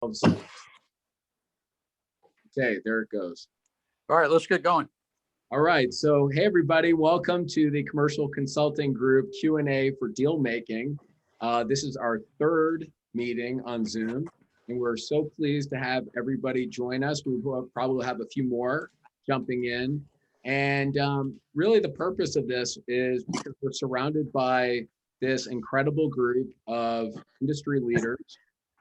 Okay, there it goes. All right, let's get going. All right, so hey everybody, welcome to the Commercial Consulting Group Q&A for deal making. This is our third meeting on Zoom, and we're so pleased to have everybody join us. We will probably have a few more jumping in. And really the purpose of this is because we're surrounded by this incredible group of industry leaders.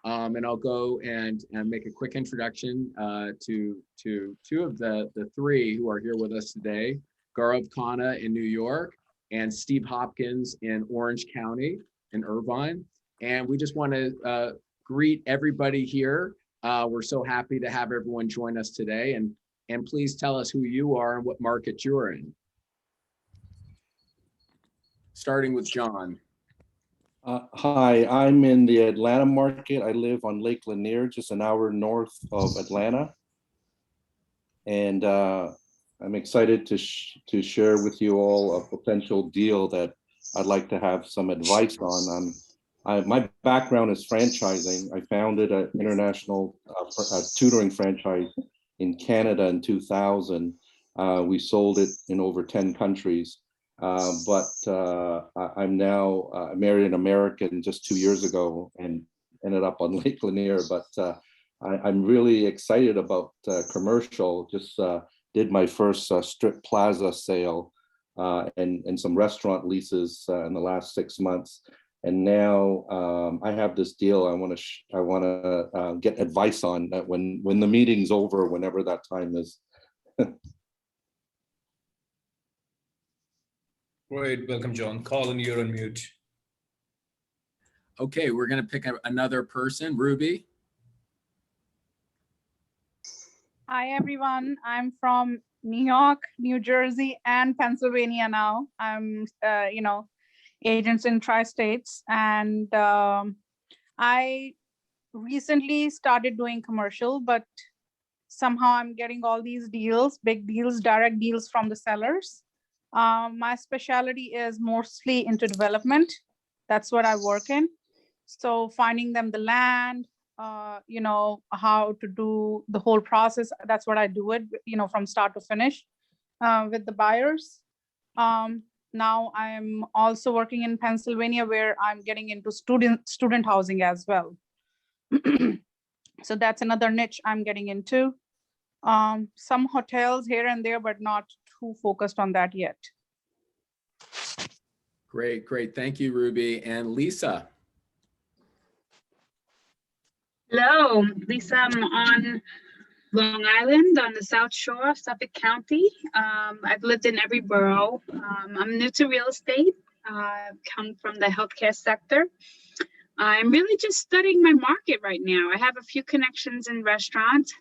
And I'll go and make a quick introduction to two of the three who are here with us today, GauRav Khanna in New York and Steve Hopkins in Orange County in Irvine. And we just want to greet everybody here. We're so happy to have everyone join us today. And please tell us who you are and what market you're in. Starting with John. Hi, I'm in the Atlanta market. I live on Lake Lanier, just an hour north of Atlanta. And I'm excited to share with you all a potential deal that I'd like to have some advice on. My background is franchising. I founded an international tutoring franchise in Canada in 2000. We sold it in over 10 countries. But I'm now married an American just 2 years ago and ended up on Lake Lanier. But I'm really excited about commercial. Just did my first strip plaza sale and some restaurant leases in the last 6 months. And now I have this deal I want to get advice on that when the meeting's over, whenever that time is. Great, welcome, John. Colin, you're on mute. Okay, we're going to pick another person, Ruby. Hi, everyone. I'm from New York, New Jersey, and Pennsylvania now. I'm, agents in tri-states. And I recently started doing commercial, but somehow I'm getting all these deals, big deals, direct deals from the sellers. My specialty is mostly into development. That's what I work in. So finding them the land, how to do the whole process. That's what I do it, from start to finish with the buyers. Now I'm also working in Pennsylvania where I'm getting into student housing as well. So that's another niche I'm getting into. Some hotels here and there, but not too focused on that yet. Great. Thank you, Ruby. And Lisa. Hello, Lisa. I'm on Long Island on the South Shore of Suffolk County. I've lived in every borough. I'm new to real estate. I've come from the healthcare sector. I'm really just studying my market right now. I have a few connections in restaurants.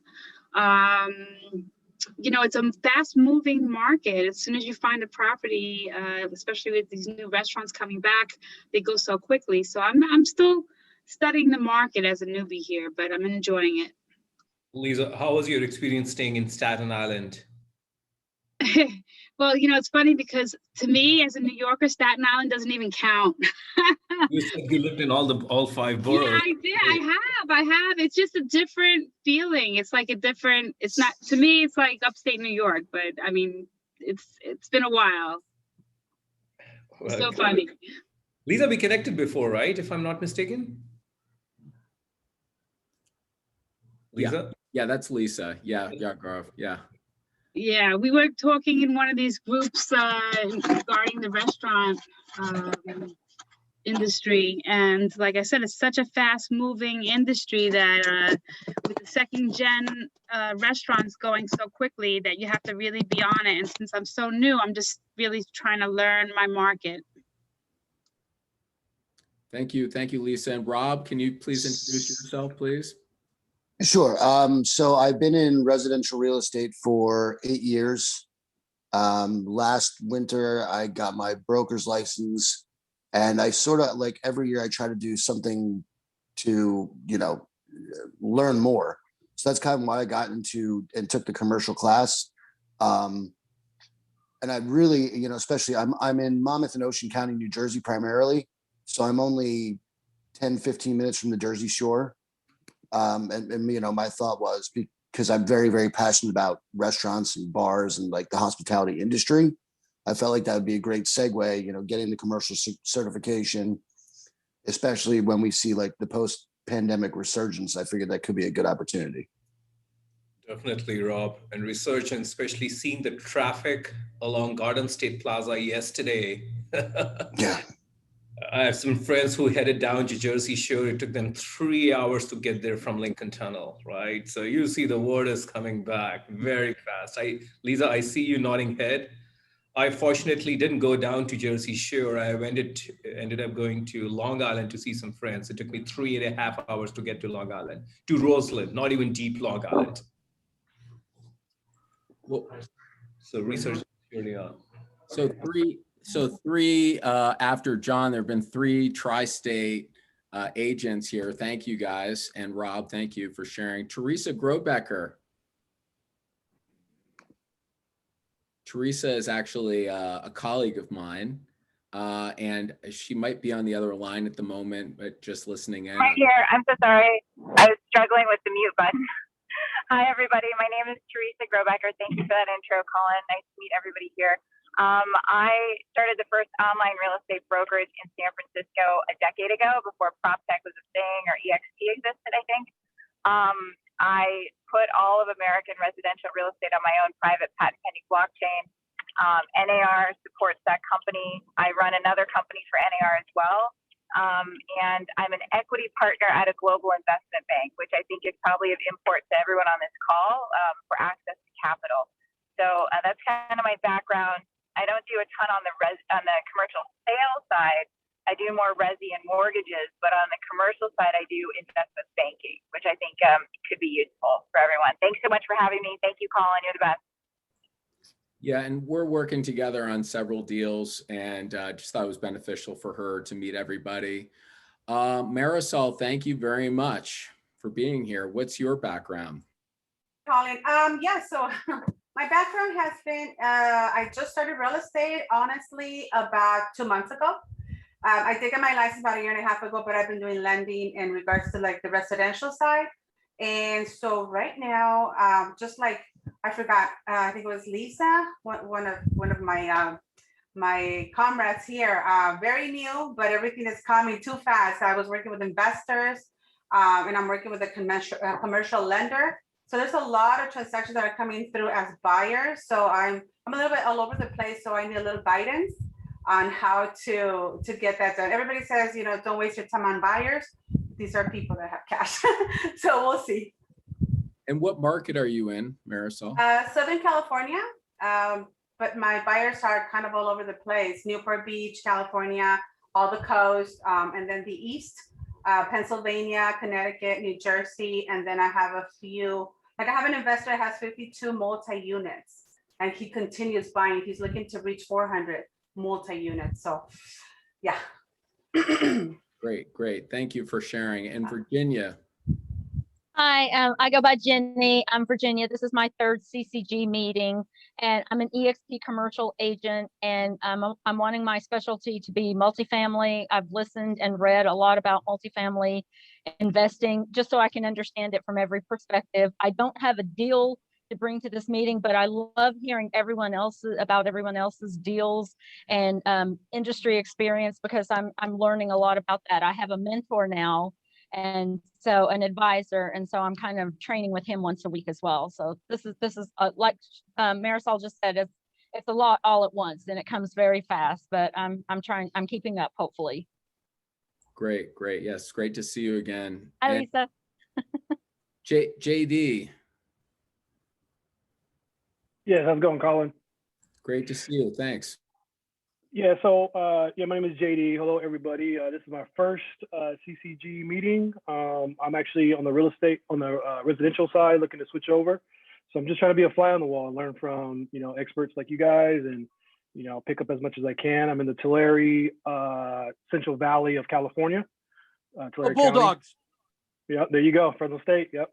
It's a fast moving market. As soon as you find a property, especially with these new restaurants coming back, they go so quickly. So I'm still studying the market as a newbie here, but I'm enjoying it. Lisa, how was your experience staying in Staten Island? Well, it's funny because to me, as a New Yorker, Staten Island doesn't even count. You said you lived in all five boroughs. Yeah, I did. I have. It's just a different feeling. It's like it's not, to me, it's like upstate New York, but I mean, it's been a while. Well, so funny. Lisa, we connected before, right? If I'm not mistaken. Lisa? Yeah, that's Lisa. Yeah, GauRav. Yeah. Yeah, we were talking in one of these groups regarding the restaurant industry. And like I said, it's such a fast moving industry that with the second gen restaurants going so quickly that you have to really be on it. And since I'm so new, I'm just really trying to learn my market. Thank you, Lisa. And Rob, can you please introduce yourself, please? Sure. So I've been in residential real estate for 8 years. Last winter, I got my broker's license, and I sort of like every year I try to do something to, learn more. So that's kind of why I got into and took the commercial class. And I really, especially I'm in Monmouth and Ocean County, New Jersey primarily. So I'm only 10, 15 minutes from the Jersey Shore. And you know, my thought was, because I'm very, very passionate about restaurants and bars and like the hospitality industry, I felt like that would be a great segue, you know, getting the commercial certification, especially when we see like the post-pandemic resurgence. I figured that could be a good opportunity. Definitely, Rob. And research, and especially seeing the traffic along Garden State Plaza yesterday. Yeah. I have some friends who headed down to Jersey Shore. It took them 3 hours to get there from Lincoln Tunnel, right? So you see the word is coming back very fast. Lisa, I see you nodding head. I fortunately didn't go down to Jersey Shore. I ended up going to Long Island to see some friends. It took me 3.5 hours to get to Long Island, to Roseland, not even deep Long Island. Well, So research is surely on. so three after John, there have been 3 tri-state agents here. Thank you guys. And Rob, thank you for sharing. Teresa Grobecker. Teresa is actually a colleague of mine, and she might be on the other line at the moment, but just listening in. Right here. I'm so sorry. I was struggling with the mute button. Hi, everybody. My name is Teresa Grobecker. Thank you for that intro, Colin. Nice to meet everybody here. I started the first online real estate brokerage in San Francisco a decade ago, before PropTech was a thing, or EXP existed, I think. I put all of American residential real estate on my own private patent pending blockchain. NAR supports that company. I run another company for NAR as well. And I'm an equity partner at a global investment bank, which I think is probably of import to everyone on this call, for access to capital. So that's kind of my background. I don't do a ton on the commercial sales side. I do more resi and mortgages, but on the commercial side, I do investment banking, which I think could be useful for everyone. Thanks so much for having me. Thank you, Colin. You're the best. Yeah, and we're working together on several deals, and just thought it was beneficial for her to meet everybody. Marisol, thank you very much for being here. What's your background? Colin, yeah, so my background has been, I just started real estate, honestly, about 2 months ago. I did get my license about 1.5 years ago, but I've been doing lending in regards to like the residential side. And so right now, just like, I forgot, I think it was Lisa, one of my my comrades here, very new, but everything is coming too fast. I was working with investors, and I'm working with a commercial lender. So there's a lot of transactions that are coming through as buyers. So I'm a little bit all over the place. So I need a little guidance on how to get that done. Everybody says, you know, don't waste your time on buyers. These are people that have cash. So we'll see. And what market are you in, Marisol? Southern California, but my buyers are kind of all over the place. Newport Beach, California, all the coast, and then the East, Pennsylvania, Connecticut, New Jersey, and then I have a few, like I have an investor that has 52 multi-units, and he continues buying. He's looking to reach 400 multi-units, so yeah. Great. Thank you for sharing. And Virginia. Hi, I go by Jenny. I'm Virginia. This is my 3rd CCG meeting, and I'm an EXP commercial agent, and I'm wanting my specialty to be multifamily. I've listened and read a lot about multifamily investing, just so I can understand it from every perspective. I don't have a deal to bring to this meeting, but I love hearing everyone else's deals and industry experience, because I'm learning a lot about that. I have a mentor now, and so an advisor, and so I'm kind of training with him once a week as well. So this is like Marisol just said, it's a lot all at once, and it comes very fast, but I'm keeping up, hopefully. Great. Yes, great to see you again. Hi, And Lisa. JD. Yeah, how's it going, Colin? Great to see you. Thanks. Yeah, so my name is JD. Hello, everybody. This is my first CCG meeting. I'm actually on the residential side, looking to switch over. So I'm just trying to be a fly on the wall and learn from, experts like you guys, and, pick up as much as I can. I'm in the Tulare, Central Valley of California. Tulare Bulldogs. Yeah, there you go, Fresno State. Yep.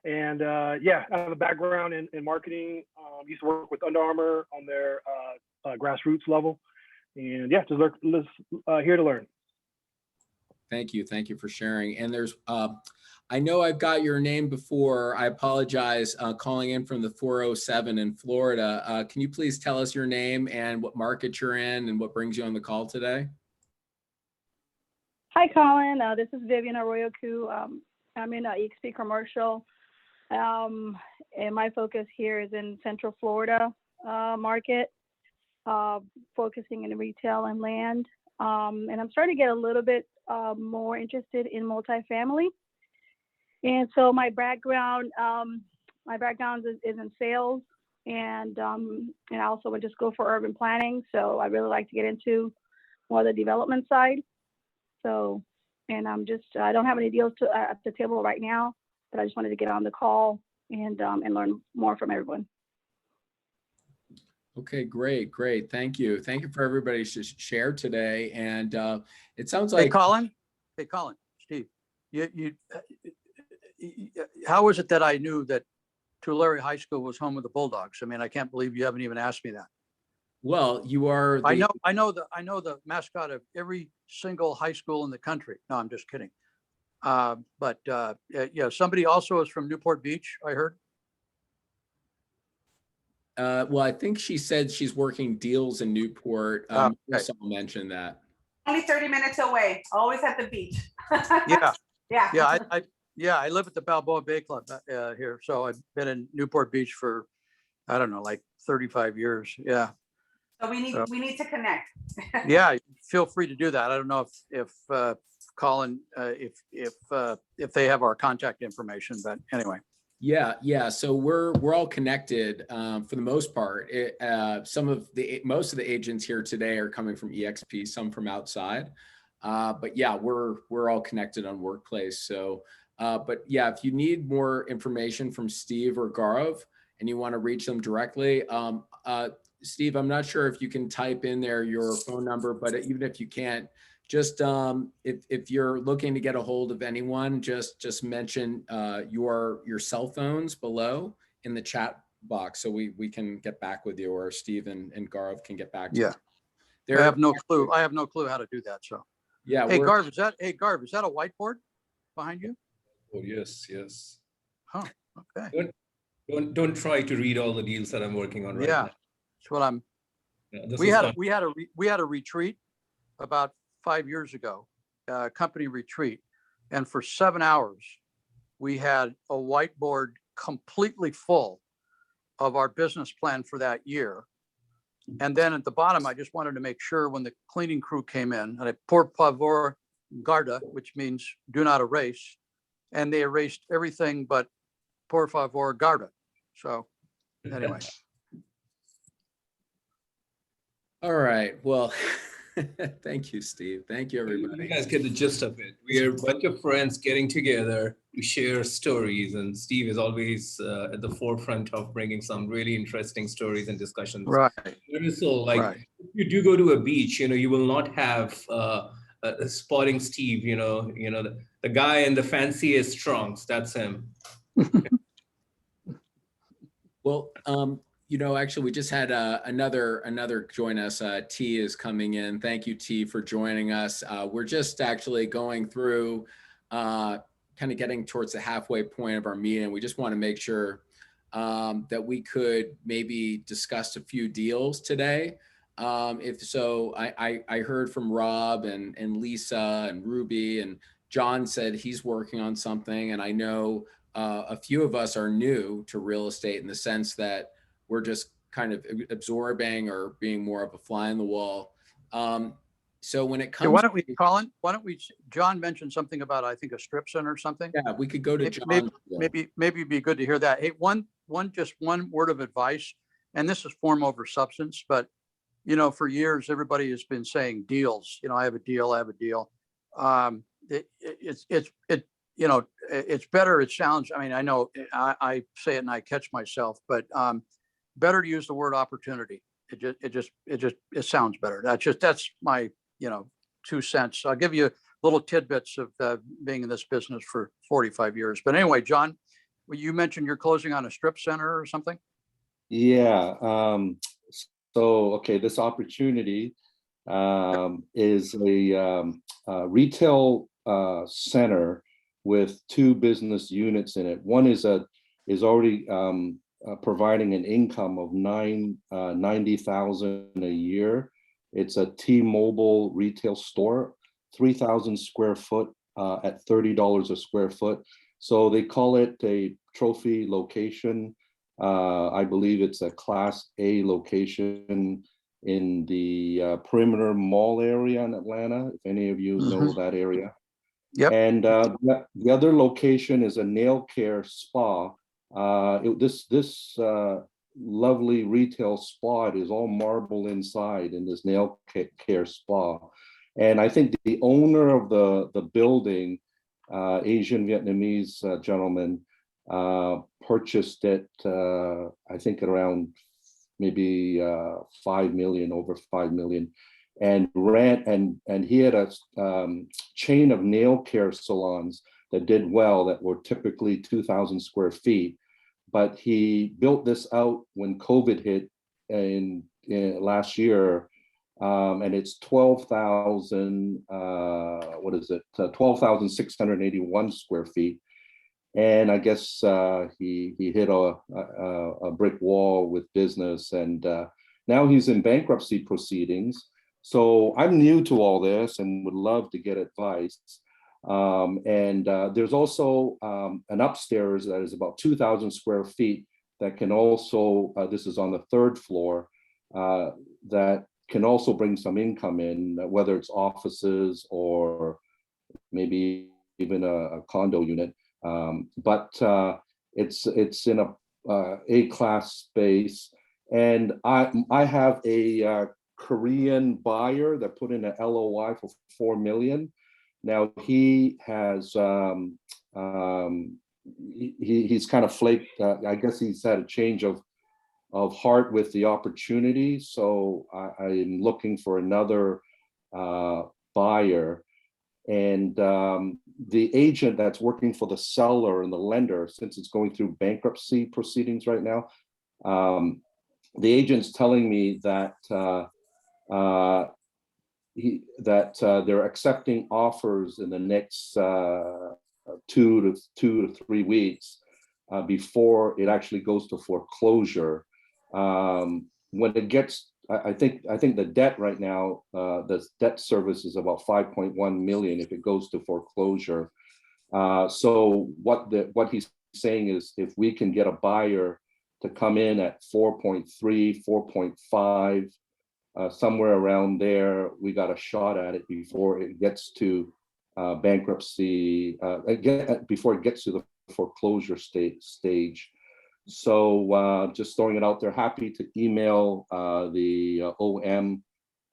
And I have a background in marketing. Used to work with Under Armour on their grassroots level, and just here to learn. Thank you for sharing. And there's I know I've got your name before. I apologize, calling in from the 407 in Florida. Can you please tell us your name and what market you're in and what brings you on the call today? Hi, Colin. This is Vivian Arroyo-Cu. I'm in EXP Commercial, and my focus here is in Central Florida market, focusing in retail and land. And I'm starting to get a little bit more interested in multifamily. And so my background is in sales, and I also would just go for urban planning. So I really like to get into more of the development side. So, and I don't have any deals at the table right now, but I just wanted to get on the call and learn more from everyone. Okay, great. Thank you. Thank you for everybody to share today. And it sounds Hey, like— Colin, Steve, how is it that I knew that Tulare High School was home of the Bulldogs? I mean, I can't believe you haven't even asked me that. Well, you are— I know the mascot of every single high school in the country. No, I'm just kidding. But yeah, somebody also is from Newport Beach, I heard. well, I think she said she's working deals in Newport. Okay. Someone mentioned that. Only 30 minutes away, always at the beach. Yeah. Yeah. Yeah, I live at the Balboa Bay Club here. So I've been in Newport Beach for, I don't know, like 35 years. Yeah. So we need to connect. Yeah, feel free to do that. I don't know if Colin, if they have our contact information, but anyway. Yeah. So we're all connected for the most part. Most of the agents here today are coming from EXP, some from outside. But yeah, we're all connected on Workplace. So, but yeah, if you need more information from Steve or GauRav and you want to reach them directly, Steve, I'm not sure if you can type in there your phone number, but even if you can't, just if you're looking to get a hold of anyone, just mention your cell phones below in the chat box so we can get back with you, or Steve and GauRav can get back to you. I have no clue. I have no clue how to do that. So yeah. Hey, GauRav, is that a whiteboard behind you? Oh, yes. Oh, okay. Don't try to read all the deals that I'm working on right now. That's what I'm. Yeah, we had a retreat about 5 years ago, company retreat, and for 7 hours we had a whiteboard completely full of our business plan for that year. And then at the bottom, I just wanted to make sure when the cleaning crew came in, and I por favor guarda, which means do not erase, and they erased everything but por favor guarda. So anyway. All right. Well, thank you, Steve. Thank you, everybody. You guys get the gist of it. We are a bunch of friends getting together to share stories, and Steve is always at the forefront of bringing some really interesting stories and discussions. Right. So, like, if you do go to a beach, you will not have spotting Steve. The guy in the fanciest trunks. That's him. Well, actually, we just had another join us. T is coming in. Thank you, T, for joining us. We're just actually going through, kind of getting towards the halfway point of our meeting. We just want to make sure that we could maybe discuss a few deals today. If so, I heard from Rob and Lisa and Ruby, and John said he's working on something. And I know a few of us are new to real estate in the sense that we're just kind of absorbing or being more of a fly on the wall. So when it comes— why don't we, Colin, John mentioned something about, I think, a strip center or something. Yeah, we could go to John. Maybe it'd be good to hear that. Hey, one word of advice, and this is form over substance, but for years, everybody has been saying deals. I have a deal. It's better. It sounds, I mean, I know I say it and I catch myself, but better to use the word opportunity. It sounds better. That's my 2 cents. I'll give you little tidbits of being in this business for 45 years. But anyway, John, you mentioned you're closing on a strip center or something. Yeah. Okay, this opportunity is a retail center with 2 business units in it. One is already providing an income of $90,000 a year. It's a T-Mobile retail store, 3,000 square foot at $30 a square foot. So they call it a trophy location. I believe it's a Class A location in the Perimeter Mall area in Atlanta, if any of you know that area. Yep. And the other location is a nail care spa. This lovely retail spa is all marble inside in this nail care spa. And I think the owner of the building, Asian Vietnamese gentleman, purchased it, I think around maybe 5 million, over 5 million, and he had a chain of nail care salons that did well, that were typically 2,000 square feet. But he built this out when COVID hit in last year, and it's 12,681 square feet. And I guess he hit a brick wall with business, and now he's in bankruptcy proceedings. So I'm new to all this and would love to get advice. There's also an upstairs that is about 2,000 square feet that can also, this is on the 3rd floor, that can also bring some income in, whether it's offices or maybe even a condo unit. But it's in a class space, and I have a Korean buyer that put in an LOI for 4 million. Now he has he's kind of flaked. I guess he's had a change of heart with the opportunity. So I'm looking for another buyer. And the agent that's working for the seller and the lender, since it's going through bankruptcy proceedings right now, the agent's telling me that they're accepting offers in the next 2 to 3 weeks before it actually goes to foreclosure. When it gets, I think the debt right now, the debt service is about 5.1 million if it goes to foreclosure. So what he's saying is, if we can get a buyer to come in at 4.3, 4.5, somewhere around there, we got a shot at it before it gets to bankruptcy, before it gets to the foreclosure stage. So just throwing it out there, happy to email the OM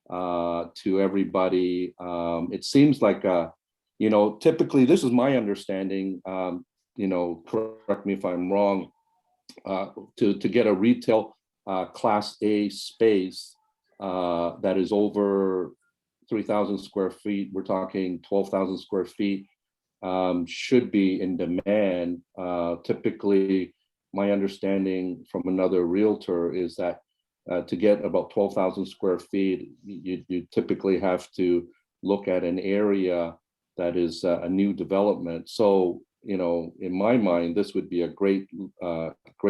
to everybody. It seems like, typically, this is my understanding, correct me if I'm wrong, to get a retail Class A space that is over 3,000 square feet, we're talking 12,000 square feet, should be in demand. Typically, my understanding from another realtor is that to get about 12,000 square feet, you typically have to look at an area that is a new development. So, in my mind, this would be a great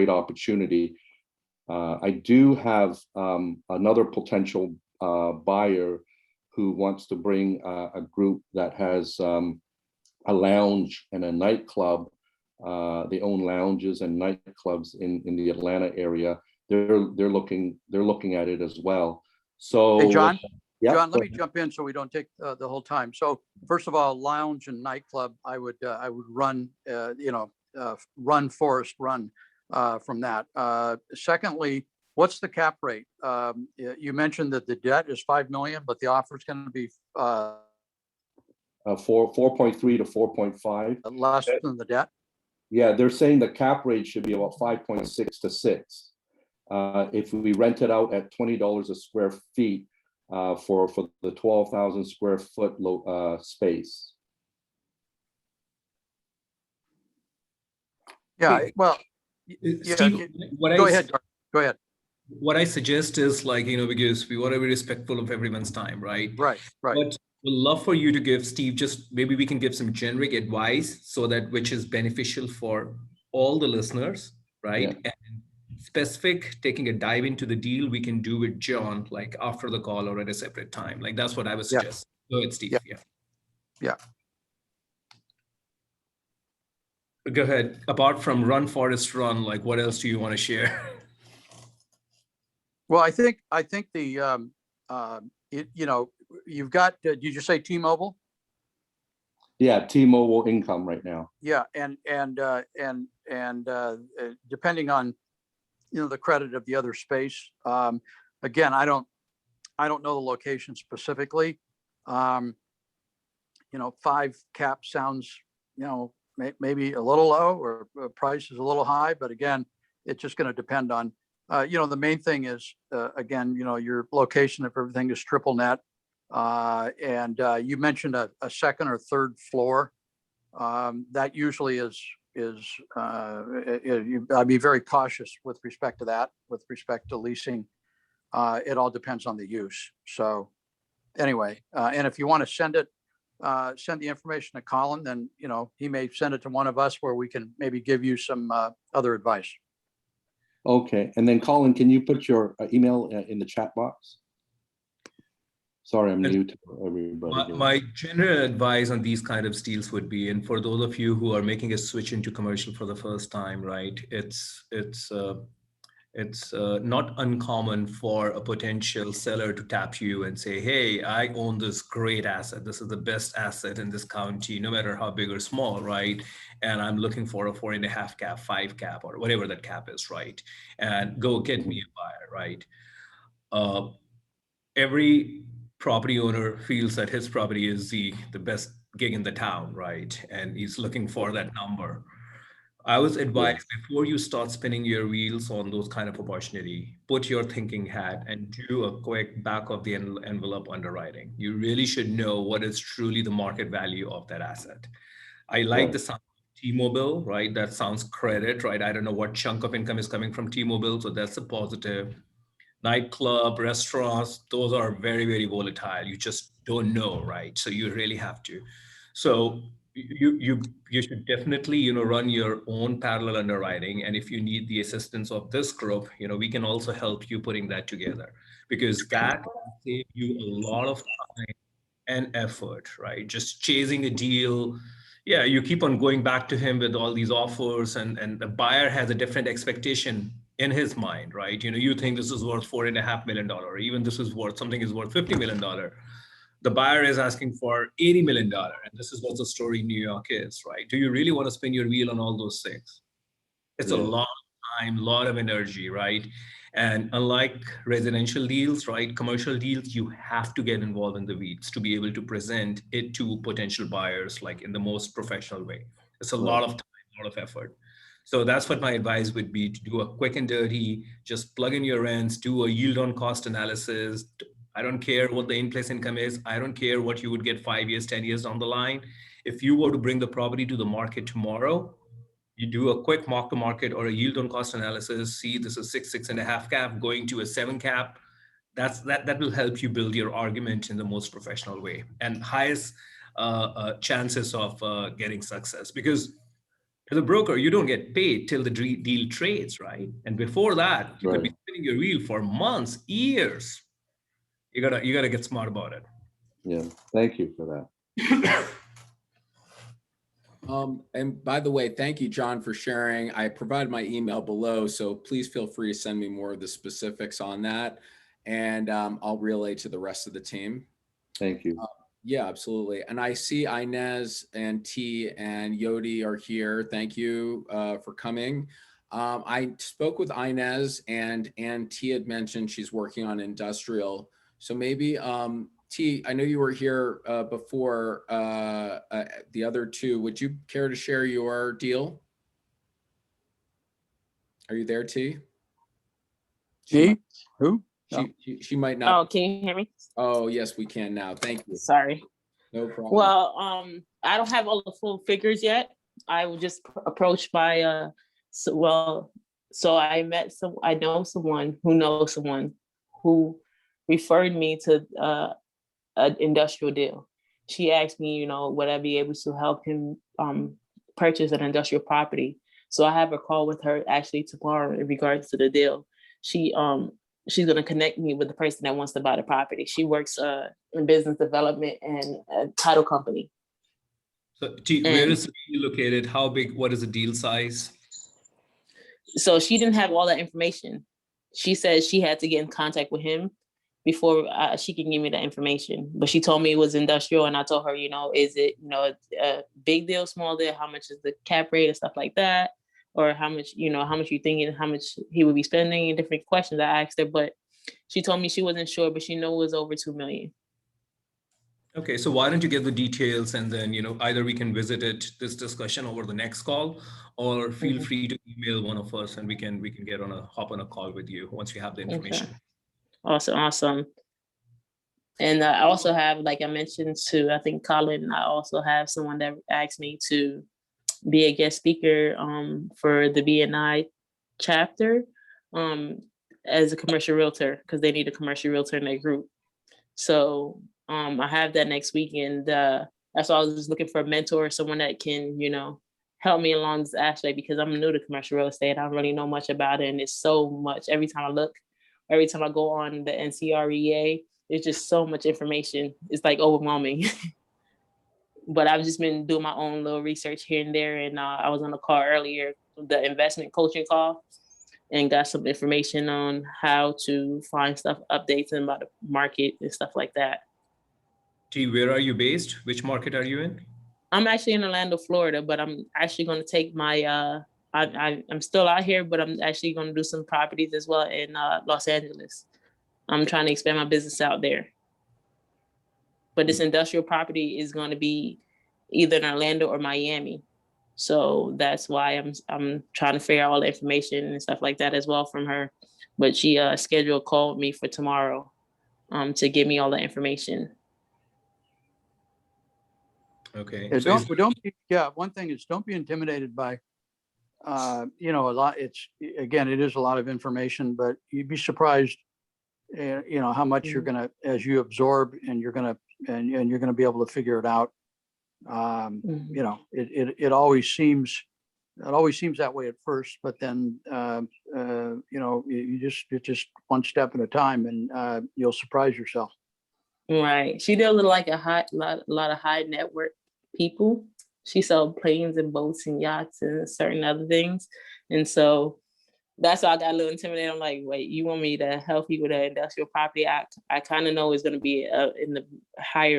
opportunity. I do have another potential buyer who wants to bring a group that has a lounge and a nightclub. They own lounges and nightclubs in the Atlanta area. They're looking at it as well. So, hey, John, yeah, John, let me jump in so we don't take the whole time. So first of all, lounge and nightclub, I would run, run Forest Run from that. Secondly, what's the cap rate? You mentioned that the debt is 5 million, but the offer is going to be 4.3 to 4.5. Less than the debt. Yeah, they're saying the cap rate should be about 5.6 to 6. If we rent it out at $20 a square feet for the 12,000 square foot space. Yeah, well, Steve, go ahead. Go ahead. What I suggest is, because we want to be respectful of everyone's time, right? Right. Would love for you to give Steve, just maybe we can give some generic advice so that which is beneficial for all the listeners, right? Yeah. And specific, taking a dive into the deal, we can do with John, like after the call or at a separate time. Like that's what I would suggest. Go ahead, Steve. Yeah. Go ahead. Apart from run, Forest, run, like what else do you want to share? Well, I think the, you've got, did you say T-Mobile? Yeah, T-Mobile income right now. Yeah, and depending on, the credit of the other space. Again, I don't know the location specifically. 5 cap sounds, maybe a little low, or price is a little high, but again, it's just going to depend on, the main thing is, again, your location, if everything is triple net. And you mentioned a second or third floor. That usually I'd be very cautious with respect to that, with respect to leasing. It all depends on the use. So anyway, and if you want to send the information to Colin, then, he may send it to one of us where we can maybe give you some other advice. Okay, and then Colin, can you put your email in the chat box? Sorry, I'm new to everybody. My general advice on these kind of deals would be, and for those of you who are making a switch into commercial for the first time, right? It's not uncommon for a potential seller to tap you and say, hey, I own this great asset. This is the best asset in this county, no matter how big or small, right? And I'm looking for a 4.5 cap, 5 cap, or whatever that cap is, right? And go get me a buyer, right? Every property owner feels that his property is the best gig in the town, right? And he's looking for that number. I was advised before you start spinning your wheels on those kind of opportunity, put your thinking hat and do a quick back of the envelope underwriting. You really should know what is truly the market value of that asset. I like the sound of T-Mobile, right? That sounds credit, right? I don't know what chunk of income is coming from T-Mobile, so that's a positive. Nightclub, restaurants, those are very, very volatile. You just don't know, right? So you really have to. So you should definitely, run your own parallel underwriting. And if you need the assistance of this group, we can also help you putting that together, because that can save you a lot of time and effort, right? Just chasing a deal. Yeah, you keep on going back to him with all these offers, and the buyer has a different expectation in his mind, right? You think this is worth $4.5 million, or even this is worth, something is worth $50 million. The buyer is asking for $80 million. And this is what the story in New York is, right? Do you really want to spin your wheel on all those things? It's a lot of time, a lot of energy, right? And unlike residential deals, right, commercial deals, you have to get involved in the weeds to be able to present it to potential buyers, like in the most professional way. It's a lot of time, a lot of effort. So that's what my advice would be, to do a quick and dirty, just plug in your rents, do a yield on cost analysis. I don't care what the in-place income is. I don't care what you would get 5 years, 10 years down the line. If you were to bring the property to the market tomorrow, you do a quick mark to market or a yield on cost analysis. See, this is 6.5 cap going to a 7 cap. That will help you build your argument in the most professional way and highest chances of getting success. Because as a broker, you don't get paid till the deal trades, right? And before that, you could be spinning your wheel for months, years. You gotta get smart about it. Yeah, thank you for that. And by the way, thank you, John, for sharing. I provided my email below, so please feel free to send me more of the specifics on that, and I'll relay to the rest of the team. Thank you. Yeah, absolutely. And I see Inez and T and Yodi are here. Thank you for coming. I spoke with Inez, and T had mentioned she's working on industrial. So maybe T, I know you were here before the other two. Would you care to share your deal? Are you there, T? T? Who? She might not. Oh, can you hear me? Oh, yes, we can now. Thank you. Sorry. No problem. Well, I don't have all the full figures yet. I was just approached by, so I know someone who knows someone who referred me to an industrial deal. she asked me, you know, would I be able to help him purchase an industrial property? So I have a call with her actually tomorrow in regards to the deal. She's going to connect me with the person that wants to buy the property. She works in business development and a title company. So where is the deal located? How big? What is the deal size? So she didn't have all that information. She said she had to get in contact with him before she can give me that information. But she told me it was industrial, and I told her, you know, is it, you know, a big deal, small deal? How much is the cap rate and stuff like that? Or how much, you know, how much you thinking, how much he would be spending, and different questions I asked her. But she told me she wasn't sure, but she knew it was over 2 million. Okay, so why don't you get the details, and then, you know, either we can visit this discussion over the next call, or feel free to email one of us, and we can get hop on a call with you once you have the information. Okay. Awesome. And I also have, like I mentioned to, I think Colin, I also have someone that asked me to be a guest speaker for the BNI chapter as a commercial realtor, because they need a commercial realtor in their group. So I have that next week, and that's why I was just looking for a mentor, someone that can, you know, help me along this aspect, because I'm new to commercial real estate. I don't really know much about it, and it's so much. Every time I go on the NCREA, there's just so much information. It's like overwhelming. But I've just been doing my own little research here and there. And I was on a call earlier, the investment coaching call, and got some information on how to find stuff, updates about the market and stuff like that. T, where are you based? Which market are you in? I'm actually in Orlando, Florida, but I'm actually going to take my, I'm still out here, but I'm actually going to do some properties as well in Los Angeles. I'm trying to expand my business out there. But this industrial property is going to be either in Orlando or Miami. So that's why I'm trying to figure out all the information and stuff like that as well from her. But she called me for tomorrow to give me all the information. Okay. One thing is, don't be intimidated by, you know, it is a lot of information, but you'd be surprised, you know, how much you're gonna, as you absorb, and you're gonna be able to figure it out. You know, it always seems that way at first, but then you know, it's just one step at a time, and you'll surprise yourself. Right. She deals with like a lot of high net worth people. She sells planes and boats and yachts and certain other things, and so that's why I got a little intimidated. I'm like, wait, you want me to help you with an industrial property? I kind of know it's going to be in the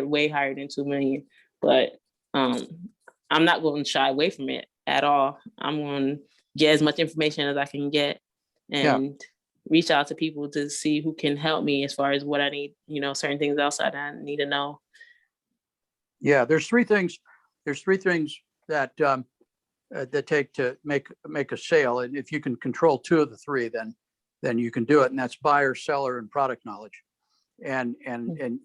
way higher than 2 million, but I'm not going to shy away from it at all. I'm going to get as much information as I can get, and reach out to people to see who can help me as far as what I need, you know, certain things outside I need to know. Yeah, there's three things that that take to make a sale, and if you can control two of the three, then you can do it, and that's buyer, seller, and product knowledge. And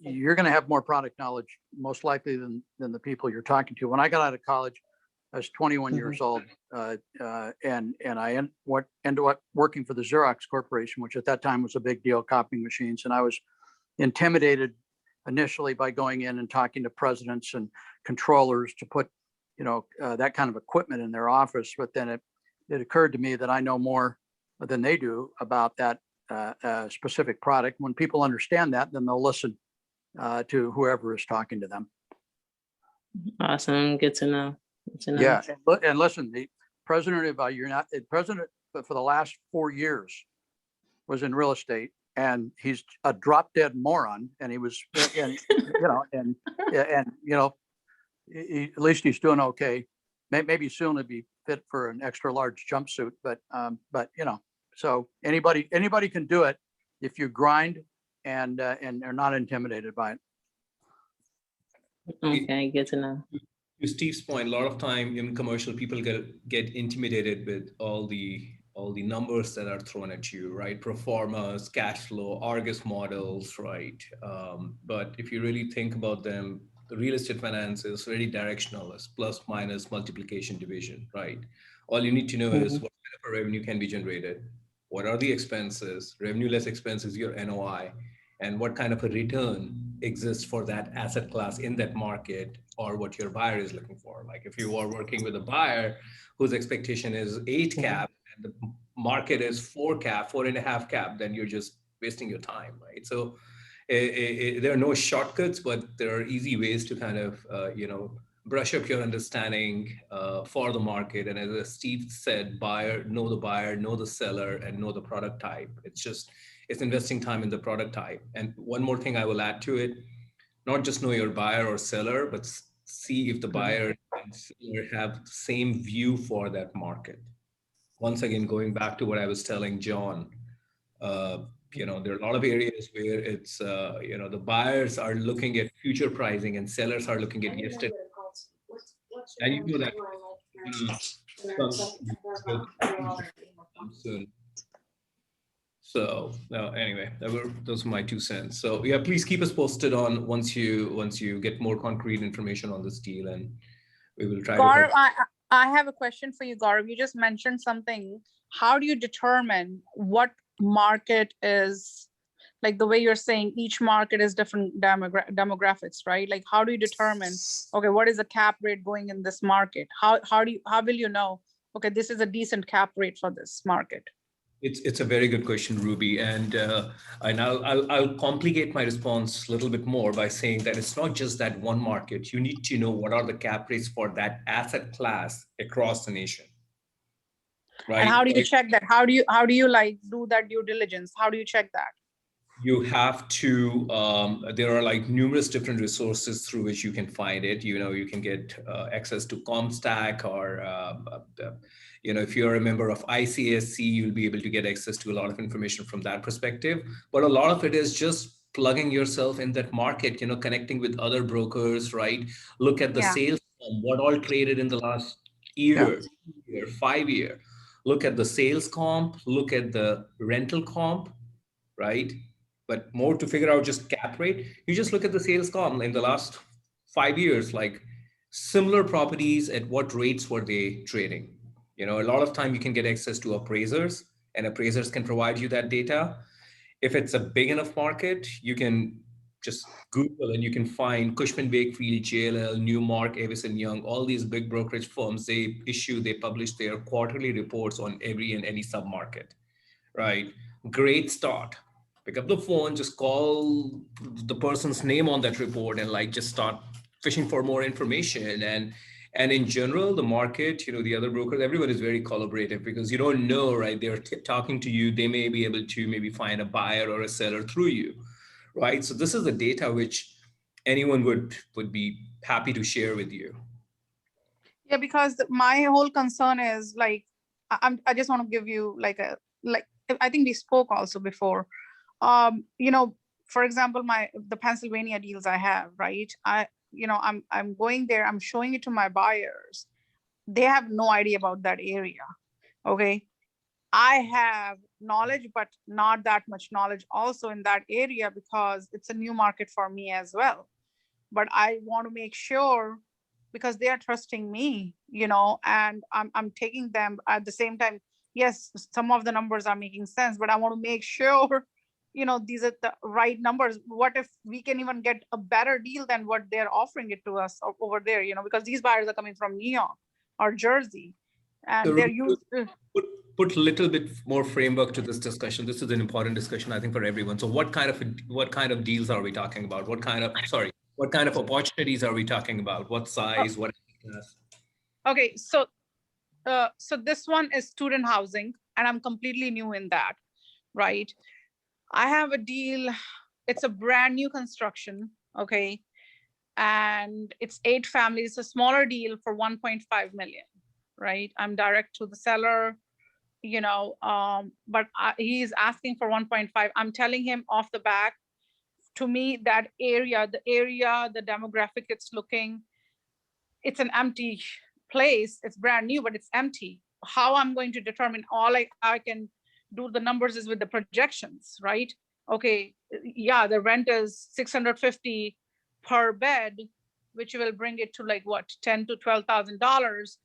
you're going to have more product knowledge most likely than the people you're talking to. When I got out of college, I was 21 years old, and I ended up working for the Xerox Corporation, which at that time was a big deal, copying machines. And I was intimidated initially by going in and talking to presidents and controllers to put, you know, that kind of equipment in their office. But then it occurred to me that I know more than they do about that specific product. When people understand that, then they'll listen to whoever is talking to them. Awesome. Good to know. Yeah, and listen, the president for the last 4 years was in real estate, and he's a drop dead moron. And he was, and you know, at least he's doing okay. Maybe soon he'll be fit for an extra large jumpsuit, but you know, so anybody can do it if you grind and are not intimidated by it. Okay, good to know. To Steve's point, a lot of time in commercial, people get intimidated with all the numbers that are thrown at you, right? Pro formas, cash flow, Argus models, right? But if you really think about them, the real estate finance is very directional, as plus, minus, multiplication, division, right? All you need to know is what kind of revenue can be generated, what are the expenses, revenue less expenses, your NOI, and what kind of a return exists for that asset class in that market, or what your buyer is looking for. Like if you are working with a buyer whose expectation is 8 cap and the market is 4 cap, 4.5 cap, then you're just wasting your time, right? So there are no shortcuts, but there are easy ways to kind of, brush up your understanding for the market. And as Steve said, know the seller, and know the product type. It's investing time in the product type. And one more thing I will add to it, not just know your buyer or seller, but see if the buyer and seller have the same view for that market. Once again, going back to what I was telling John, there are a lot of areas where it's, the buyers are looking at future pricing and sellers are looking at yesterday. And you know that soon. So anyway, those are my 2 cents. So yeah, please keep us posted on once you get more concrete information on this deal, and we will try GauRav, to. I have a question for you, GauRav. You just mentioned something. How do you determine what market is, like the way you're saying each market is different demographics, right? Like how do you determine, okay, what is the cap rate going in this market? How will you know, okay, this is a decent cap rate for this market? It's a very good question, Ruby, and I'll complicate my response a little bit more by saying that it's not just that one market. You need to know what are the cap rates for that asset class across the nation, right? And how do you check that? How do you like do that due diligence? How do you check that? You have to, there are like numerous different resources through which you can find it. You can get access to ComStack, or, if you're a member of ICSC, you'll be able to get access to a lot of information from that perspective. But a lot of it is just plugging yourself in that market, connecting with other brokers, right? Look at the sales, what all traded in the last year, 5 year. Look at the sales comp, look at the rental comp, right? But more to figure out just cap rate, you just look at the sales comp in the last 5 years, like similar properties, at what rates were they trading? A lot of time you can get access to appraisers, and appraisers can provide you that data. If it's a big enough market, you can just Google and you can find Cushman Wakefield, JLL, Newmark, Avison Young, all these big brokerage firms. They publish their quarterly reports on every and any submarket, right? Great start. Pick up the phone, just call the person's name on that report, and just start fishing for more information. And in general, the market, the other brokers, everyone is very collaborative, because you don't know, right? They're talking to you. They may be able to maybe find a buyer or a seller through you, right? So this is the data which anyone would be happy to share with you. Yeah, because my whole concern is I just want to give you I think we spoke also before. For example, the Pennsylvania deals I have, right? I'm going there, I'm showing it to my buyers. They have no idea about that area. Okay. I have knowledge, but not that much knowledge also in that area, because it's a new market for me as well. But I want to make sure, because they are trusting me, and I'm taking them at the same time. Yes, some of the numbers are making sense, but I want to make sure, these are the right numbers. What if we can even get a better deal than what they're offering it to us over there, because these buyers are coming from New York or Jersey, and so they're used to. Put a little bit more framework to this discussion. This is an important discussion, I think, for everyone. So what kind of deals are we talking about? What kind of opportunities are we talking about? What size, what class? Okay, so this one is student housing, and I'm completely new in that, right? I have a deal, it's a brand new construction, okay? And it's 8 families, a smaller deal for 1.5 million, right? I'm direct to the seller, but he's asking for 1.5. I'm telling him off the back, to me, that area, the demographic it's looking, it's an empty place. It's brand new, but it's empty. How I'm going to determine, all I can do the numbers is with the projections, right? Okay, yeah, the rent is $650 per bed, which will bring it to $10,000 to $12,000.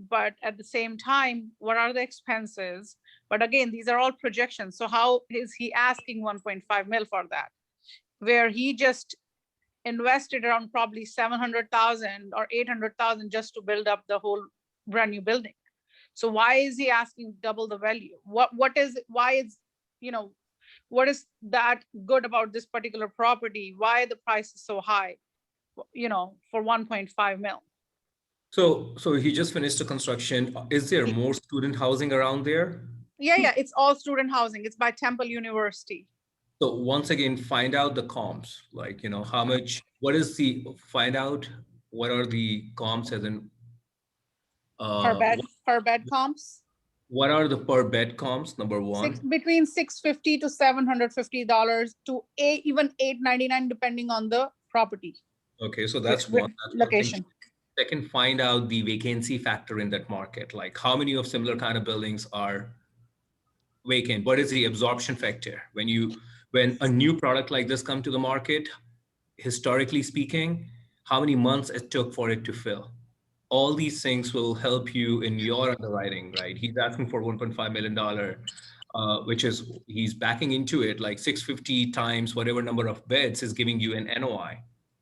But at the same time, what are the expenses? But again, these are all projections. So how is he asking 1.5 mil for that? where he just invested around probably 700,000 or 800,000 just to build up the whole brand new building. So why is he asking double the value? Why is, what is that good about this particular property? Why the price is so high, for 1.5 mil? So he just finished the construction. Is there more student housing around there? Yeah, it's all student housing. It's by Temple University. So once again, find out the comps, like, how much, find out what are the comps as in, Per bed comps. what are the per bed comps, number one? Between $650 to $750 to even $899 depending on the property. Okay, so that's one. That's location. Second, find out the vacancy factor in that market. Like how many of similar kind of buildings are vacant? What is the absorption factor? When a new product like this come to the market, historically speaking, how many months it took for it to fill? All these things will help you in your underwriting, right? He's asking for $1.5 million, which is, he's backing into it, like 650 times whatever number of beds is giving you an NOI.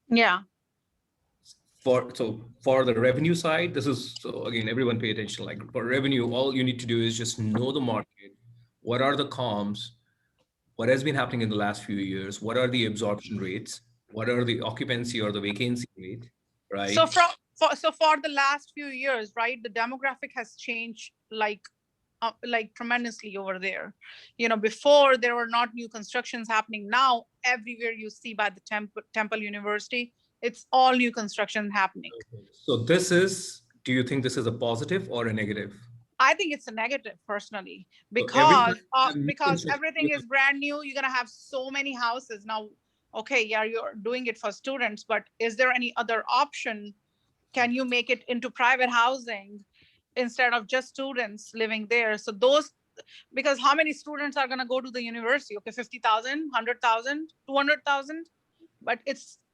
Yeah. For the revenue side, so again, everyone pay attention, like for revenue, all you need to do is just know the market. What are the comps? What has been happening in the last few years? What are the absorption rates? What are the occupancy or the vacancy rate, right? So for the last few years, right, the demographic has changed like tremendously over there. Before there were not new constructions happening. Now everywhere you see by the Temple University, it's all new construction happening. So do you think this is a positive or a negative? I think it's a negative personally, because everything is brand new. You're gonna have so many houses now. Okay, yeah, you're doing it for students, but is there any other option? Can you make it into private housing instead of just students living there? So because how many students are gonna go to the university? Okay, 50,000, 100,000, 200,000, but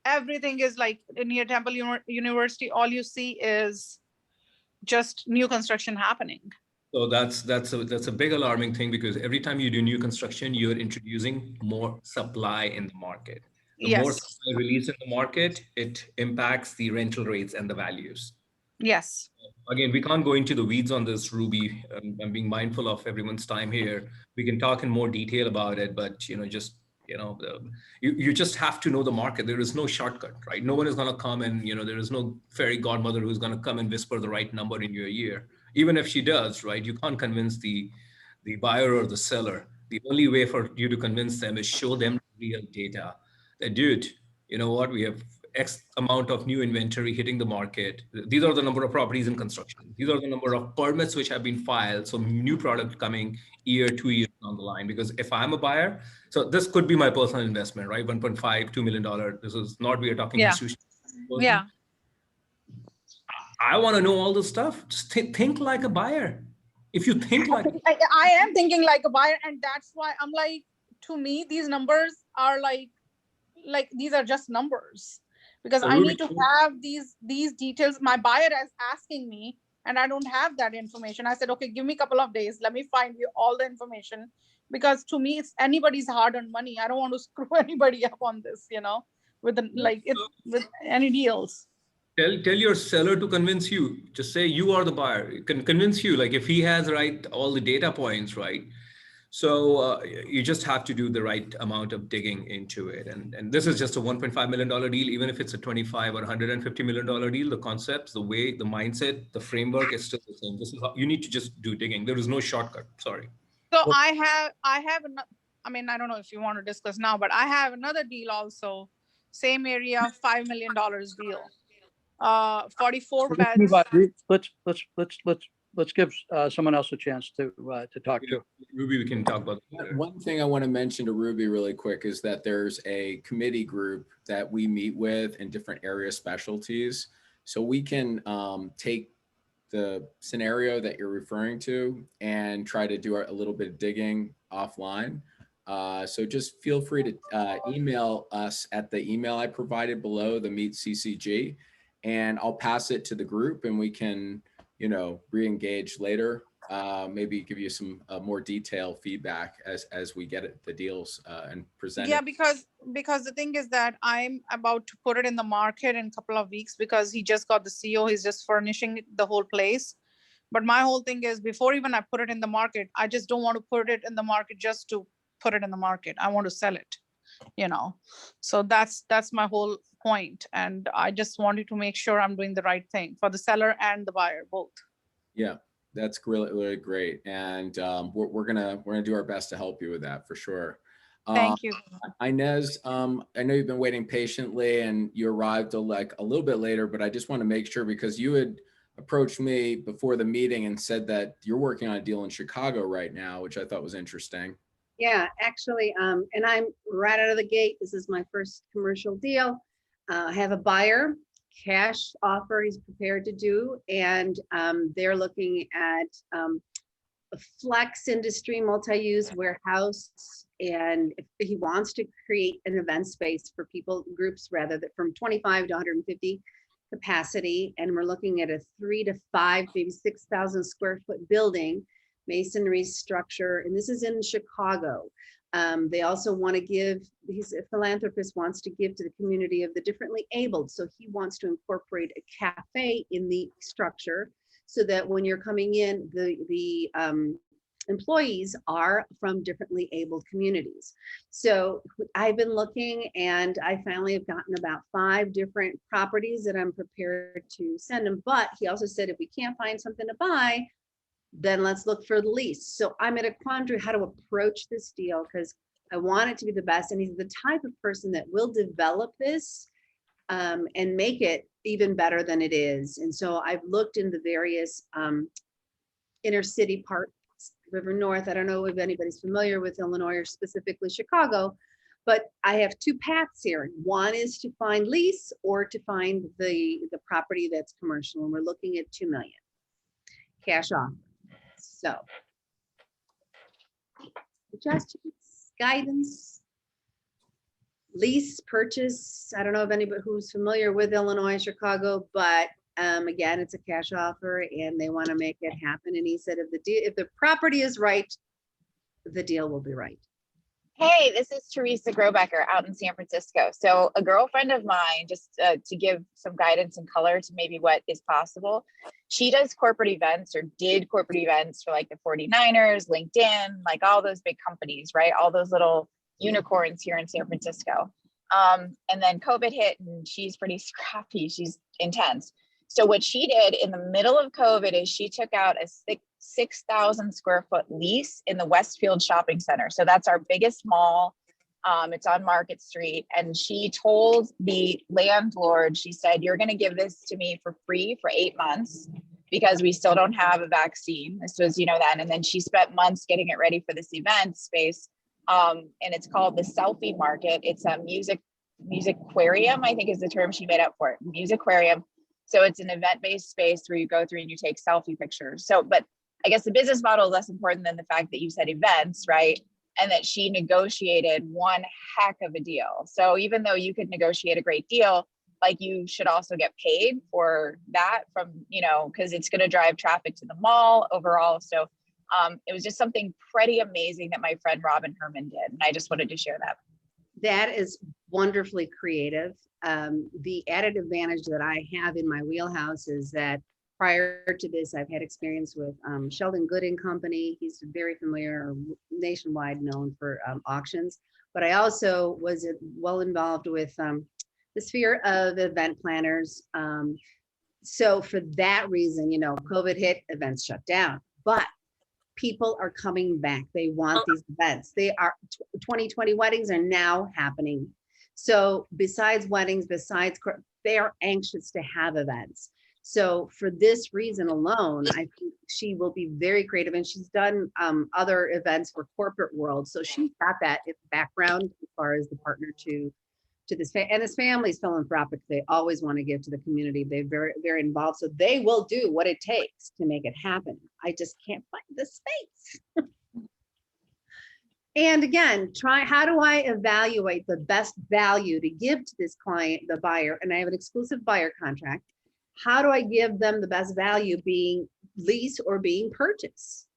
everything is like near Temple University. All you see is just new construction happening. So that's a big alarming thing, because every time you do new construction, you're introducing more supply in the market. The more supply released in the market, it impacts the rental rates and the values. Yes. Again, we can't go into the weeds on this, Ruby. I'm being mindful of everyone's time here. We can talk in more detail about it, but you just have to know the market. There is no shortcut, right? No one is going to come and, there is no fairy godmother who's going to come and whisper the right number in your ear. Even if she does, right? You can't convince the buyer or the seller. The only way for you to convince them is show them real data. That, dude, you know what? We have X amount of new inventory hitting the market. These are the number of properties in construction. These are the number of permits which have been filed. So new product coming year, 2 years down the line. Because if I'm a buyer, so this could be my personal investment, right? $1.5, $2 million. This is not, we are talking institutional. Yeah. I want to know all this stuff. Just think like a buyer. If you think like I am thinking like a buyer, and that's why I'm like, to me, these numbers are like these are just numbers, because I need to have these details. My buyer is asking me, and I don't have that information. I said, okay, give me a couple of days. Let me find you all the information, because to me, it's anybody's hard-earned money. I don't want to screw anybody up on this, with any deals. Tell your seller to convince you. Just say you are the buyer. It can convince you, like if he has all the data points, right? So you just have to do the right amount of digging into it. And this is just a $1.5 million deal. Even if it's a $25 or $150 million deal, the concepts, the way, the mindset, the framework is still the same. This is how you need to just do digging. There is no shortcut. Sorry. So I have, I don't know if you want to discuss now, but I have another deal also, same area, $5 million deal. 44 beds. Let's give someone else a chance to talk to. Ruby, we can talk about that. One thing I want to mention to Ruby really quick is that there's a committee group that we meet with in different area specialties. So we can take the scenario that you're referring to and try to do a little bit of digging offline. So just feel free to email us at the email I provided below, the Meet CCG, and I'll pass it to the group and we can, re-engage later. maybe give you some more detailed feedback as we get the deals and present Yeah, it. because the thing is that I'm about to put it in the market in a couple of weeks because he just got the CO. He's just furnishing the whole place. But my whole thing is before even I put it in the market, I just don't want to put it in the market just to put it in the market. I want to sell it, you know. So that's my whole point. And I just wanted to make sure I'm doing the right thing for the seller and the buyer, both. Yeah, that's really, really great. And we're gonna do our best to help you with that for sure. Thank you. Inez, I know you've been waiting patiently and you arrived like a little bit later, but I just want to make sure because you had approached me before the meeting and said that you're working on a deal in Chicago right now, which I thought was interesting. Yeah, actually, and I'm right out of the gate. This is my first commercial deal. I have a buyer, cash offer he's prepared to do, and they're looking at a flex industry, multi-use warehouse, and if he wants to create an event space for people, groups rather, that from 25 to 150 capacity, and we're looking at a 3 to 5, maybe 6,000 square foot building, masonry structure, and this is in Chicago. They also want to give, he's a philanthropist, wants to give to the community of the differently abled, so he wants to incorporate a cafe in the structure so that when you're coming in, the employees are from differently abled communities. So I've been looking and I finally have gotten about 5 different properties that I'm prepared to send him. But he also said, if we can't find something to buy, then let's look for the lease. So I'm at a quandary how to approach this deal because I want it to be the best. And he's the type of person that will develop this and make it even better than it is. And so I've looked in the various inner city parts, River North. I don't know if anybody's familiar with Illinois or specifically Chicago, but I have 2 paths here. One is to find lease or to find the property that's commercial. And we're looking at $2 million cash off. So suggestions, guidance, lease, purchase. I don't know if anybody who's familiar with Illinois, Chicago, but again, it's a cash offer and they want to make it happen. And he said, if the property is right, the deal will be right. Hey, this is Teresa Grobecker out in San Francisco. So a girlfriend of mine, just to give some guidance and color to maybe what is possible, she does corporate events or did corporate events for like the 49ers, LinkedIn, like all those big companies, right? All those little unicorns here in San Francisco. And then COVID hit and she's pretty scrappy. She's intense. So what she did in the middle of COVID is she took out a 6,000 square foot lease in the Westfield Shopping Center. So that's our biggest mall. It's on Market Street. And she told the landlord, she said, you're going to give this to me for free for 8 months because we still don't have a vaccine. This was, then. And then she spent months getting it ready for this event space. And it's called the Selfie Market. It's a music aquarium, I think is the term she made up for it. Music aquarium. So it's an event-based space where you go through and you take selfie pictures. So, but I guess the business model is less important than the fact that you said events, right? And that she negotiated one heck of a deal. So even though you could negotiate a great deal, like you should also get paid for that from, because it's going to drive traffic to the mall overall. So it was just something pretty amazing that my friend Robin Herman did. And I just wanted to share that. That is wonderfully creative. The added advantage that I have in my wheelhouse is that prior to this, I've had experience with Sheldon Good & Company. He's very familiar, nationwide known for auctions. But I also was well involved with the sphere of event planners. So for that reason, COVID hit, events shut down. But people are coming back. They want these events. 2020 weddings are now happening. So besides weddings, they are anxious to have events. So for this reason alone, I think she will be very creative, and she's done other events for corporate world. So she's got that background as far as the partner to this, and his family's philanthropic. They always want to give to the community. They're very, very involved. So they will do what it takes to make it happen. I just can't find the space. And again, how do I evaluate the best value to give to this client, the buyer? And I have an exclusive buyer contract. How do I give them the best value, being lease or being purchased?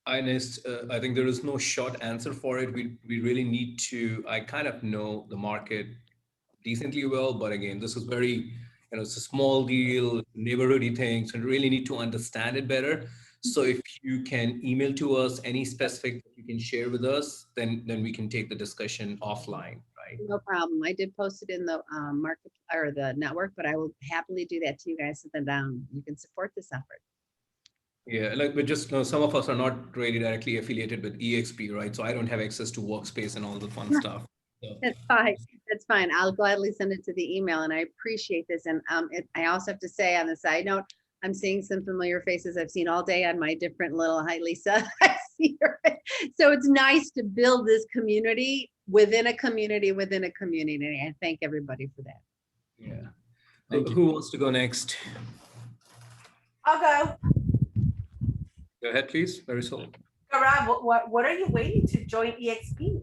I think there is no short answer for it. We really need to, I kind of know the market decently well, but again, this is very, it's a small deal, neighborhoody thing, so really need to understand it better. So if you can email to us any specific that you can share with us, then we can take the discussion offline, right? No problem. I did post it in the market or the network, but I will happily do that to you guys so that you can support this effort. Yeah, but just some of us are not really directly affiliated with EXP, right? So I don't have access to workspace and all the fun stuff. So. That's fine. That's fine. I'll gladly send it to the email, and I appreciate this. And I also have to say, on the side note, I'm seeing some familiar faces I've seen all day on my different little, hi Lisa, I see her. So it's nice to build this community within a community within a community. I thank everybody for that. Yeah. Who wants to go next? I'll go. Go ahead, please. Very slow. GauRav, what are you waiting to join EXP?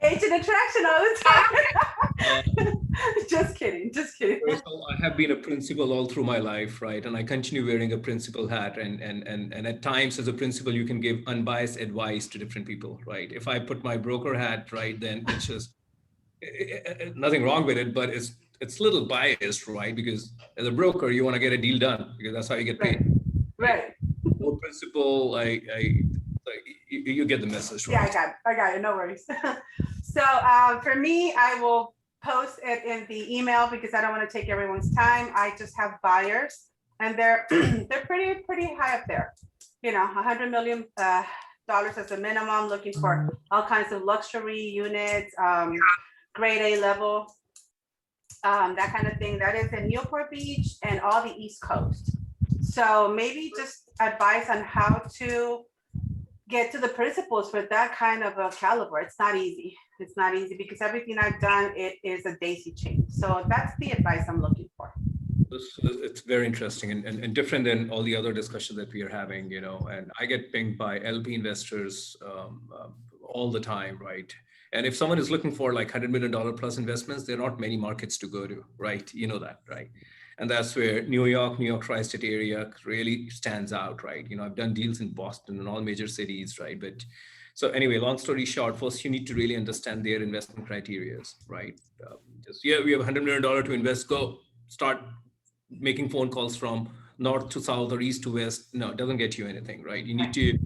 Agent attraction all the time. Just kidding. First of all, I have been a principal all through my life, right? And I continue wearing a principal hat. And at times as a principal, you can give unbiased advice to different people, right? If I put my broker hat, right, then it's just nothing wrong with it, but it's a little biased, right? Because as a broker, you want to get a deal done because that's how you get paid. Right. No principal, you get the message, right? Yeah, I got it. No worries. So for me, I will post it in the email because I don't want to take everyone's time. I just have buyers, and they're pretty high up there. $100 million as a minimum, looking for all kinds of luxury units, grade A level, that kind of thing. That is in Newport Beach and all the East Coast. So maybe just advice on how to get to the principals for that kind of a caliber. It's not easy. It's not easy because everything I've done, it is a daisy chain. So that's the advice I'm looking for. It's very interesting and different than all the other discussions that we are having, and I get pinged by LP investors all the time, right? And if someone is looking for like $100 million plus investments, there are not many markets to go to, right? You know that, right? And that's where New York tri-state area really stands out, right? I've done deals in Boston and all major cities, right? But so anyway, long story short, first you need to really understand their investment criteria, right? We have $100 million to invest, go start making phone calls from north to south or east to west. No, it doesn't get you anything, right? You need to,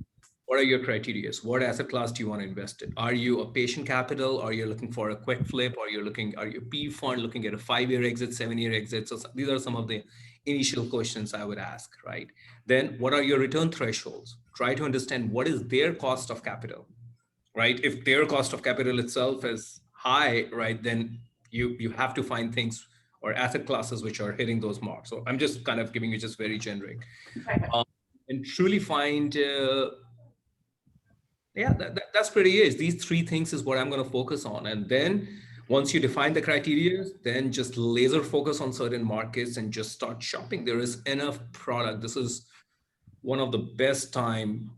what are your criteria? What asset class do you want to invest in? Are you a patient capital? Are you looking for a quick flip? Are you a P fund looking at a 5-year exit, 7-year exit? So these are some of the initial questions I would ask, right? Then what are your return thresholds? Try to understand what is their cost of capital, right? If their cost of capital itself is high, right, then you have to find things or asset classes which are hitting those marks. So I'm just kind of giving you just very generic. And truly find, that's pretty it. These 3 things is what I'm going to focus on. And then once you define the criteria, then just laser focus on certain markets and just start shopping. There is enough product. This is one of the best time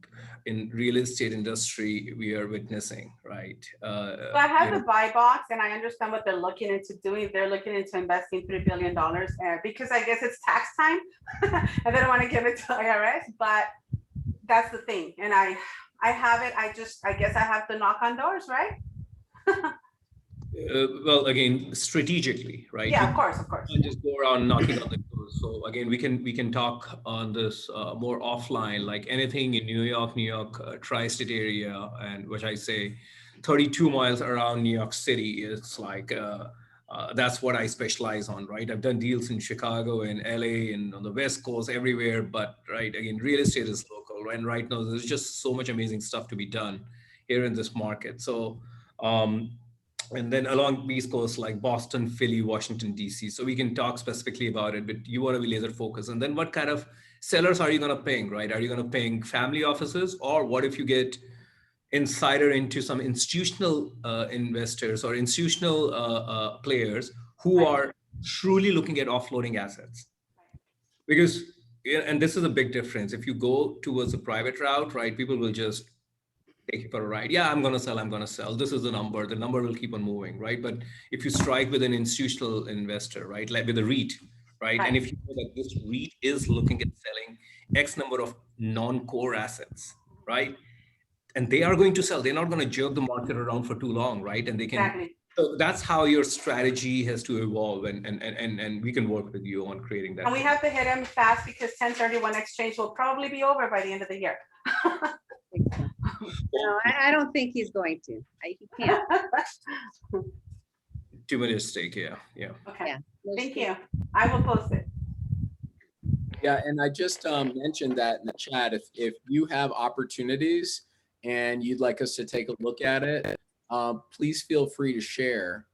in real estate industry we are witnessing, right? So I have the buy box and I understand what they're looking into doing. They're looking into investing $3 billion because I guess it's tax time and they don't want to give it to IRS, but that's the thing. And I have it. I guess I have to knock on doors, right? Well, again, strategically, right? Yeah, of course. And just go around knocking on the doors. So again, we can talk on this more offline, like anything in New York, tri-state area, and which I say 32 miles around New York City. It's like, that's what I specialize on, right? I've done deals in Chicago and LA and on the West Coast, everywhere. But right, again, real estate is local, right? And right now, there's just so much amazing stuff to be done here in this market. So, and then along the East Coast, like Boston, Philly, Washington, DC. So we can talk specifically about it, but you want to be laser focused. And then what kind of sellers are you going to ping, right? Are you going to ping family offices, or what if you get insider into some institutional investors or institutional players who are truly looking at offloading assets? Because, and this is a big difference. If you go towards a private route, right, people will just take you for a ride. Yeah, I'm going to sell. This is the number will keep on moving, right? But if you strike with an institutional investor, right, like with a REIT, right? And if you know that this REIT is looking at selling X number of non-core assets, right? And they are going to sell, they're not going to jerk the market around for too long, right? And they can, Exactly. so that's how your strategy has to evolve, and we can work with you on creating that. And we have to hit him fast because 1031 exchange will probably be over by the end of the year. No, I don't think he's going to. He can't. 2 minutes stake, yeah. Okay, Yeah. thank you. I will post it. Yeah, and I just mentioned that in the chat. If you have opportunities and you'd like us to take a look at it, please feel free to share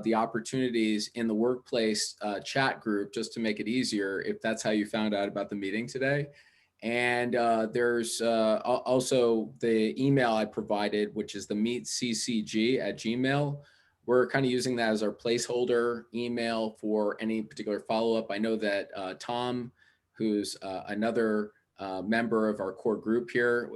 the opportunities in the workplace chat group, just to make it easier, if that's how you found out about the meeting today. And there's also the email I provided, which is the meetccg@gmail. We're kind of using that as our placeholder email for any particular follow-up. I know that Tom, who's another member of our core group here,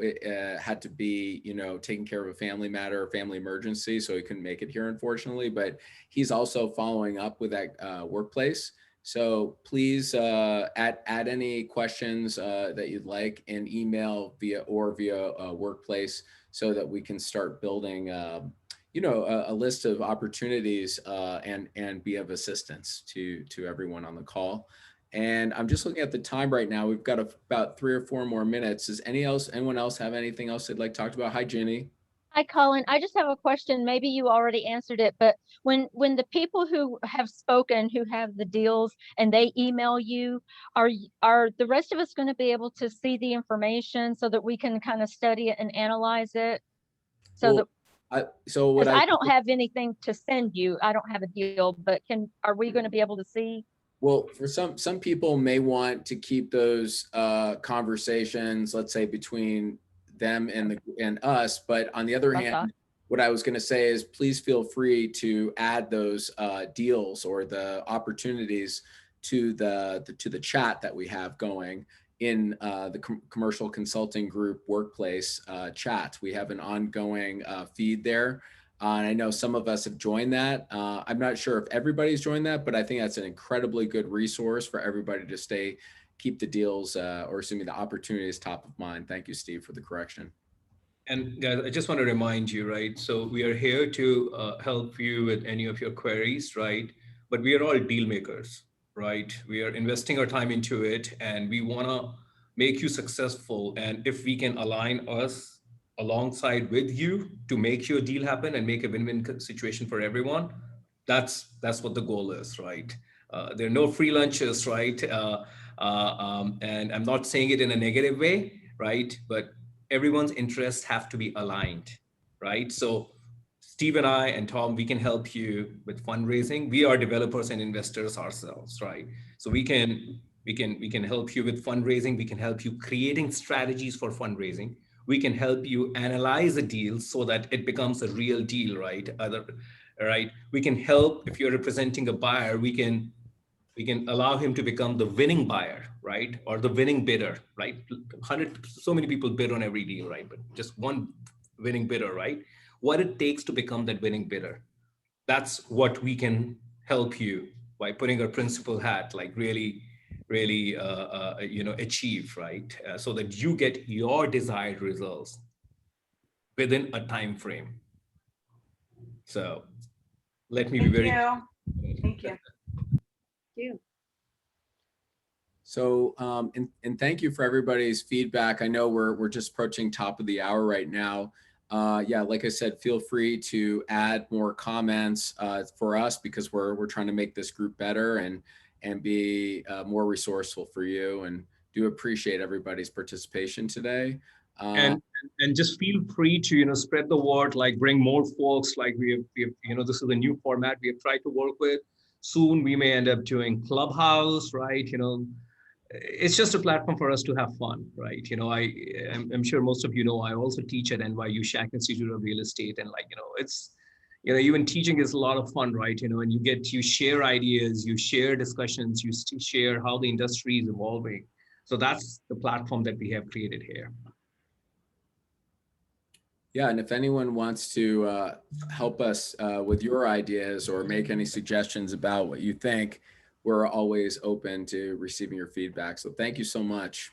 had to be, taking care of a family matter, a family emergency, so he couldn't make it here, unfortunately. But he's also following up with that workplace. So please add any questions that you'd like in email via workplace, so that we can start building a list of opportunities and be of assistance to everyone on the call. And I'm just looking at the time right now. We've got about 3 or 4 more minutes. Does anyone else have anything else they'd like to talk about? Hi, Jenny. Hi, Colin. I just have a question. Maybe you already answered it, but when the people who have spoken, who have the deals, and they email you, are the rest of us going to be able to see the information so that we can kind of study it and analyze it? So I don't have anything to send you. I don't have a deal, but are we going to be able to see? Well, for some people may want to keep those conversations, let's say, between them and us. But on the other hand, what I was going to say is, please feel free to add those deals or the opportunities to the chat that we have going in the commercial consulting group workplace chat. We have an ongoing feed there. And I know some of us have joined that. I'm not sure if everybody's joined that, but I think that's an incredibly good resource for everybody to keep the deals the opportunities top of mind. Thank you, Steve, for the correction. And guys, I just want to remind you, right? So we are here to help you with any of your queries, right? But we are all deal makers, right? We are investing our time into it, and we want to make you successful. And if we can align us alongside with you to make your deal happen and make a win-win situation for everyone, that's what the goal is, right? There are no free lunches, right? And I'm not saying it in a negative way, right? But everyone's interests have to be aligned, right? So Steve and I and Tom, we can help you with fundraising. We are developers and investors ourselves, right? So we can help you with fundraising. We can help you creating strategies for fundraising. We can help you analyze a deal so that it becomes a real deal, right? We can help, if you're representing a buyer, we can allow him to become the winning buyer, right? Or the winning bidder, right? So many people bid on every deal, right? But just one winning bidder, right? What it takes to become that winning bidder. That's what we can help you by putting our principal hat, like really achieve, right? So that you get your desired results within a time frame. So let me be very clear. Thank you. Thank you. So, and thank you for everybody's feedback. I know we're just approaching top of the hour right now. Yeah, like I said, feel free to add more comments for us, because we're trying to make this group better and be more resourceful for you, and do appreciate everybody's participation today. And just feel free to spread the word, like bring more folks. Like we have this is a new format we have tried to work with. Soon we may end up doing Clubhouse, right? It's just a platform for us to have fun, right? I'm sure most of you know, I also teach at NYU Shack Institute of Real Estate, and it's even teaching is a lot of fun, right? And you share ideas, you share discussions, you share how the industry is evolving. So that's the platform that we have created here. Yeah, and if anyone wants to help us with your ideas or make any suggestions about what you think, we're always open to receiving your feedback. So thank you so much.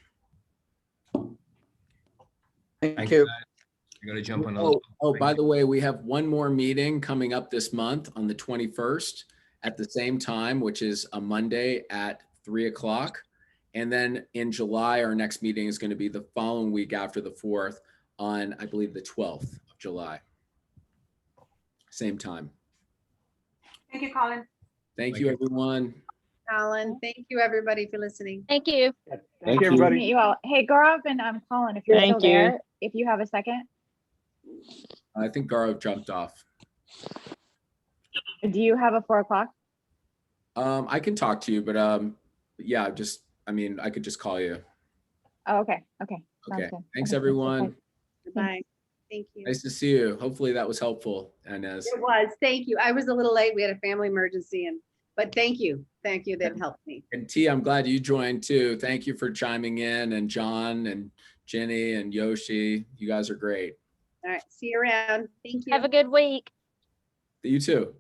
Thank you. I gotta jump on. Oh, by the way, we have one more meeting coming up this month on the 21st at the same time, which is a Monday at 3 o'clock. And then in July, our next meeting is going to be the following week after the 4th on, I believe, the 12th of July. Same time. Thank you, Colin. Thank you, everyone. Colin, thank you, everybody, for listening. Thank you. Thank you, everybody. Meet you all. Hey, GauRav and Colin, if you're still Thank you. there, if you have a second, I think GauRav jumped off. do you have a 4 o'clock? I can talk to you, but yeah, just, I mean, I could just call you. Oh, okay. Okay. Sounds Okay. good. Thanks, Okay. everyone. Bye. Thank you. Nice to see you. Hopefully that was helpful, Inez. It was. Thank you. I was a little late. We had a family emergency, but thank you. Thank you. That helped me. And T, I'm glad you joined too. Thank you for chiming in, and John and Jenny and Yoshi. You guys are great. All right. See you around. Thank you. Have a good week. You too.